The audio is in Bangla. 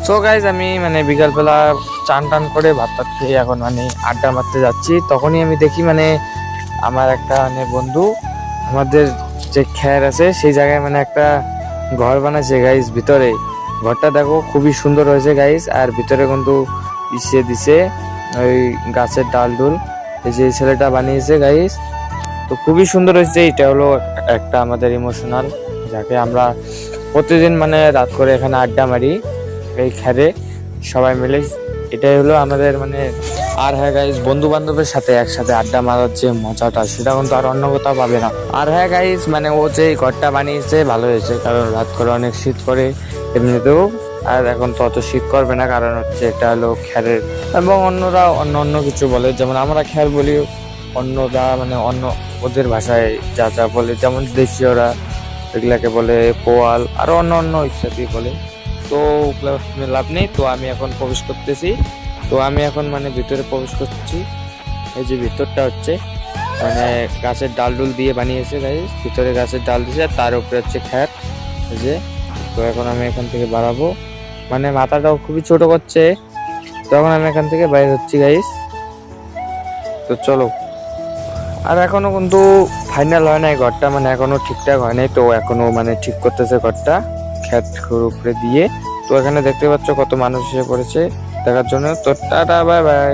সো গাইজ আমি মানে বিকালবেলা চান টান করে ভাত টাত খেয়ে এখন মানে আড্ডা মারতে যাচ্ছি। তখনই আমি দেখি মানে আমার একটা মানে বন্ধু আমাদের যে খ্যার আছে সেই জায়গায় মানে একটা ঘর বানাচ্ছে গাইজ। ভিতরে ঘরটা দেখো খুবই সুন্দর হয়েছে গাইজ। আর ভিতরে কিন্তু ইসে দিছে ওই গাছের ডাল ডুল, এই যে ছেলেটা বানিয়েছে গাইজ। তো খুবই সুন্দর হয়েছে। এটা হলো একটা আমাদের ইমোশনাল, যাকে আমরা প্রতিদিন মানে রাত করে এখানে আড্ডা মারি এই খ্যারে সবাই মিলে। এটাই হলো আমাদের মানে। আর হ্যাঁ গাইজ, বন্ধু বান্ধবের সাথে একসাথে আড্ডা মারার যে মজাটা সেটা কিন্তু আর অন্য কোথাও পাবে না। আর হ্যাঁ গাইজ, মানে ও যে ঘরটা বানিয়েছে ভালো হয়েছে, কারণ রাত করে অনেক শীত করে এমনিতেও। আর এখন তো অত শীত করবে না, কারণ হচ্ছে এটা হলো খ্যারের। এবং অন্যরা অন্য অন্য কিছু বলে, যেমন আমরা খ্যার বলি, অন্যরা মানে অন্য ওদের ভাষায় যা যা বলে, যেমন দেশীয়রা এগুলাকে বলে পোয়াল, আরো অন্য অন্য ইত্যাদি বলে। তো ওগুলো শুনে লাভ নেই। তো আমি এখন প্রবেশ করতেছি। তো আমি এখন মানে ভিতরে প্রবেশ করছি। এই যে ভিতরটা হচ্ছে মানে গাছের ডাল ডুল দিয়ে বানিয়েছে গাইস। ভিতরে গাছের ডাল দিয়েছে, আর তার উপরে হচ্ছে খ্যার, এই যে। তো এখন আমি এখান থেকে বাড়াবো, মানে মাথাটাও খুবই ছোট করছে। তখন আমি এখান থেকে বাইরে হচ্ছি গাইস। তো চলো। আর এখনো কিন্তু ফাইনাল হয় নাই ঘরটা, মানে এখনো ঠিকঠাক হয় নাই। তো এখনো মানে ঠিক করতেছে ঘরটা খ্যার উপরে দিয়ে। তো এখানে দেখতে পাচ্ছ কত মানুষ এসে পড়েছে দেখার জন্য। তো টাটা, বাই বাই।